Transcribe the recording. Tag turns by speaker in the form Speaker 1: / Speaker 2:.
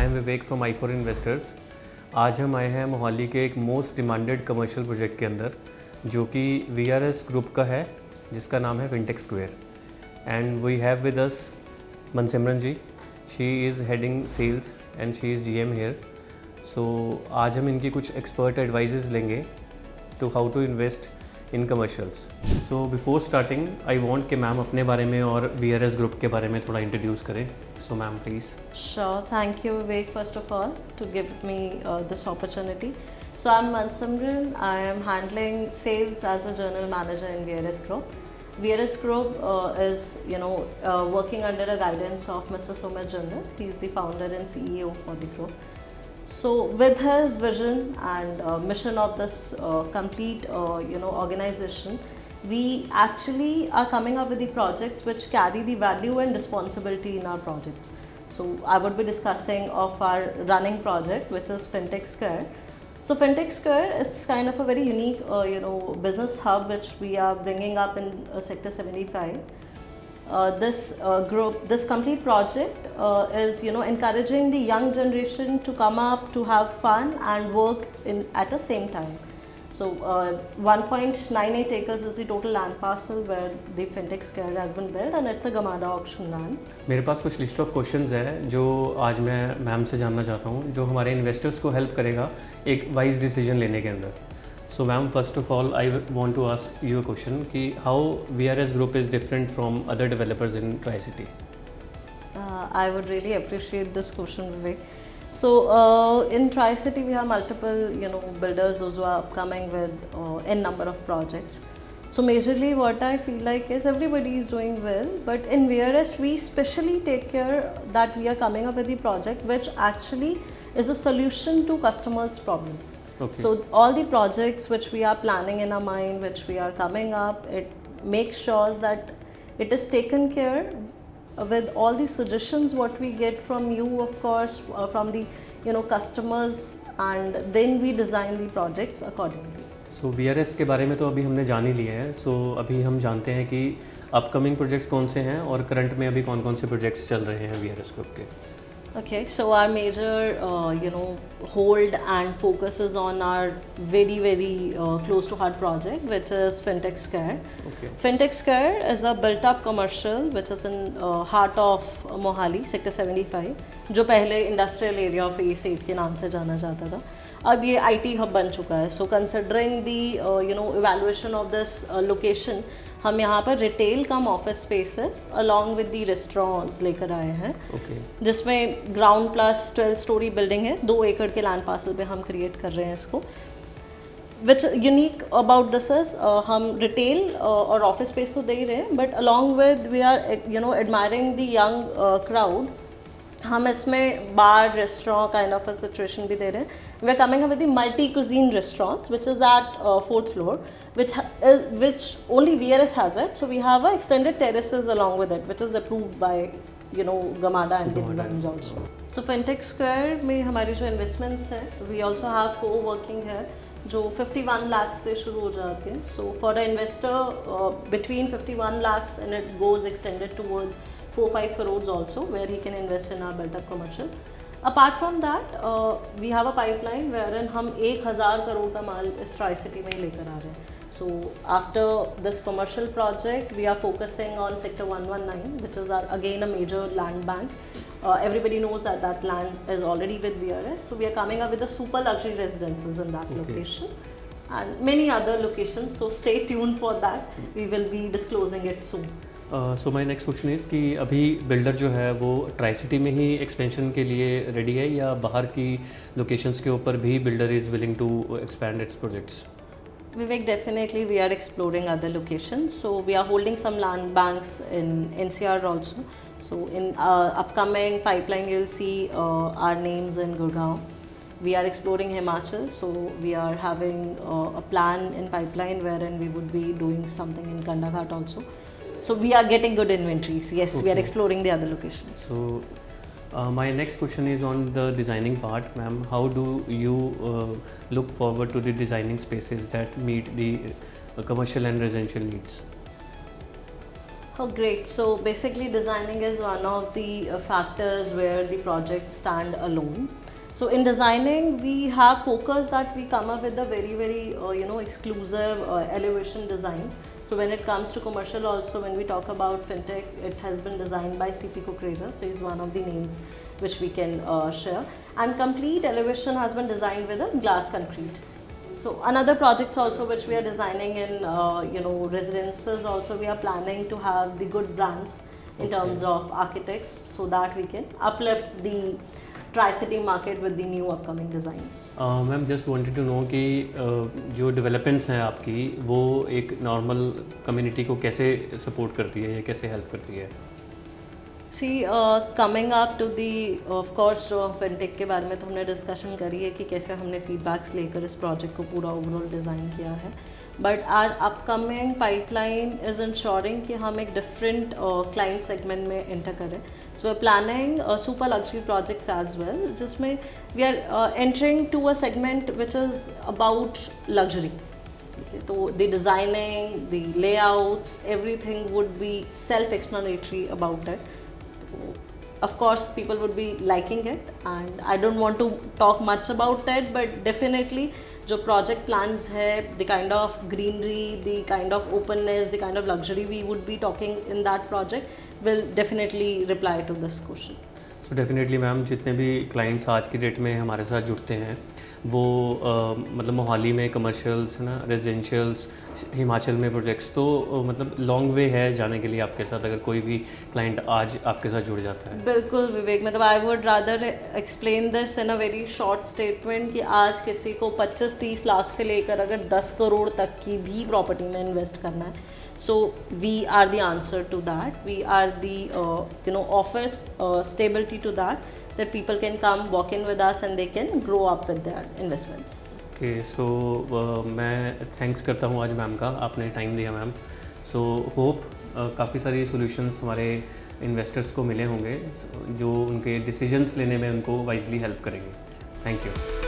Speaker 1: I am Vivek from I for investors. आज हम आए हैं मोहाली के एक मोस्ट डिमांडेड कमर्शियल प्रोजेक्ट के अंदर, जो कि VRS ग्रुप का है, जिसका नाम है Fintech Square. And we have with us Mansimran ji. She is heading sales and she is GM here. So आज हम इनकी कुछ एक्सपर्ट एडवाइजेज लेंगे to how to invest in commercials. So before starting I want कि मैम अपने बारे में और VRS ग्रुप के बारे में थोड़ा इंट्रोड्यूस करें। So ma'am please.
Speaker 2: Sure. Thank you, Vivek, first of all, to give me this opportunity. So I'm Mansimran. I am handling sales as a general manager in VRS Group. VRS Group is, working under the guidance of Mr. Sumit Jannat. He's the founder and CEO for the group. So with his vision and mission of this complete, organization, we actually are coming up with the projects which carry the value and responsibility in our projects. So I would be discussing of our running project, which is Fintech Square. So Fintech Square, it's kind of a very unique, business hub which we are bringing up in Sector 75. This complete project is, encouraging the young generation to come up, to have fun and work at the same time. So 1.98 acres is the total land parcel where the Fintech Square has been built, and it's a Gamada auction land.
Speaker 1: मेरे पास कुछ list of questions है जो आज मैं ma'am से जानना चाहता हूँ, जो हमारे इन्वेस्टर्स को हेल्प करेगा एक वाइज डिसीजन लेने के अंदर। So ma'am, first of all I want to ask you a question कि how VRS group is different from other developers in tri city.
Speaker 2: I would really appreciate this question, Vivek. So in Tri-City we have multiple, builders, those who are upcoming with n number of projects. So majorly what I feel like is everybody is doing well, but in VRS we specially take care that we are coming up with the project which actually is a solution to customers' problem.
Speaker 1: Okay.
Speaker 2: So all the projects which we are planning in our mind, which we are coming up, it makes sure that it is taken care with all the suggestions what we get from you, of course, from the customers, and then we design the projects accordingly.
Speaker 1: So VRS के बारे में तो अभी हमने जान ही लिया है। सो अभी हम जानते हैं कि अपकमिंग प्रोजेक्ट्स कौन से हैं और करंट में अभी कौन कौन से प्रोजेक्ट्स चल रहे हैं VRS ग्रुप के।
Speaker 2: Okay, so our major, hold and focus is on our very, very close to heart project, which is Fintech Square.
Speaker 1: Okay.
Speaker 2: Fintech Square is a built-up commercial which is in heart of Mohali, Sector 75, जो पहले industrial area of A8 के नाम से जाना जाता था। अब ये IT हब बन चुका है। So considering the evaluation of this location, हम यहाँ पर retail come office spaces along with the restaurants लेकर आए हैं।
Speaker 1: Okay.
Speaker 2: जिसमें ग्राउंड प्लस 12 स्टोरी बिल्डिंग है, 2 एकड़ के लैंड पार्सल पे हम क्रिएट कर रहे हैं इसको। Which unique about this is हम रिटेल और ऑफिस स्पेस तो दे ही रहे हैं, but along with we are admiring the young crowd. हम इसमें bar restaurant kind of a situation भी दे रहे हैं। We are coming up with the multi cuisine restaurants which is at 4th floor, which only VRS has it. So we have extended terraces along with it, which is approved by Gamada and the designs also. So Fintech Square में हमारी जो investments हैं, we also have co-working है जो 51 lakhs से शुरू हो जाती हैं. So for an investor between 51 lakhs and it goes extended towards 4-5 crores also, where he can invest in our built-up commercial. Apart from that, we have a pipeline wherein हम 1000 crore का माल इस tri city में ही लेकर आ रहे हैं. So after this commercial project, we are focusing on Sector 119, which is again a major land bank. Everybody knows that land is already with VRS. So we are coming up with the super luxury residences in that location and many other locations. So stay tuned for that. We will be disclosing it soon.
Speaker 1: So my next question is कि अभी builder जो है वो tri city में ही expansion के लिए ready है, या बाहर की लोकेशंस के ऊपर भी builder is willing to expand its projects?
Speaker 2: Vivek, definitely we are exploring other locations. So we are holding some land banks in NCR also. So in upcoming pipeline, you'll see our names in Gurgaon. We are exploring Himachal. So we are having a plan in pipeline wherein we would be doing something in Kandaghat also. So we are getting good inventories. Yes, we are exploring the other locations.
Speaker 1: So my next question is on the designing part, ma'am. How do you look forward to the designing spaces that meet the commercial and residential needs?
Speaker 2: Oh, great. So basically, designing is one of the factors where the projects stand alone. So in designing, we have focused that we come up with a very exclusive elevation designs. So when it comes to commercial, also when we talk about fintech, it has been designed by CP Kukreda. So he's one of the names which we can share. And complete elevation has been designed with a glass concrete. So another projects also which we are designing in residences also, we are planning to have the good brands in terms of architects, so that we can uplift the Tri-City market with the new upcoming designs.
Speaker 1: Ma'am just wanted to know कि जो developments हैं आपकी वो एक normal community को कैसे support करती है या कैसे हेल्प करती है?
Speaker 2: See coming up to the of course जो फिनटेक के बारे में तो हमने डिस्कशन करी है कि कैसे हमने फीडबैक्स लेकर इस प्रोजेक्ट को पूरा ओवरऑल डिज़ाइन किया है, but our upcoming pipeline is ensuring कि हम एक डिफरेंट क्लाइंट सेगमेंट में एंटर करें. So we are planning super luxury projects as well, जिसमें we are entering to a segment which is about luxury. तो the designing, the layouts, everything would be self explanatory about it. Of course, people would be liking it, and I don't want to talk much about that, but definitely जो project plans है, the kind of greenery, the kind of openness, the kind of luxury we would be talking in that project will definitely reply to this question.
Speaker 1: So definitely ma'am जितने भी clients आज की date में हमारे साथ जुड़ते हैं वो मतलब मोहाली में कमर्शियल्स है ना, रेजिडेंशियल्स, हिमाचल में प्रोजेक्ट्स, तो मतलब लॉन्ग वे है जाने के लिए आपके साथ, अगर कोई भी क्लाइंट आज आपके साथ जुड़ जाता है.
Speaker 2: बिल्कुल विवेक, मतलब I would rather explain this in a very short statement कि आज किसी को 25-30 लाख से लेकर अगर 10 करोड़ तक की भी प्रॉपर्टी में इन्वेस्ट करना है, so we are the answer to that. We are the offers stability to that people can come walk in with us and they can grow up with their investments.
Speaker 1: Okay, so मैं thanks करता हूँ आज ma'am का, आपने time दिया ma'am. So hope काफ़ी सारी solutions हमारे इन्वेस्टर्स को मिले होंगे जो उनके डिसीजंस लेने में उनको वाइजली हेल्प करेंगे. Thank you.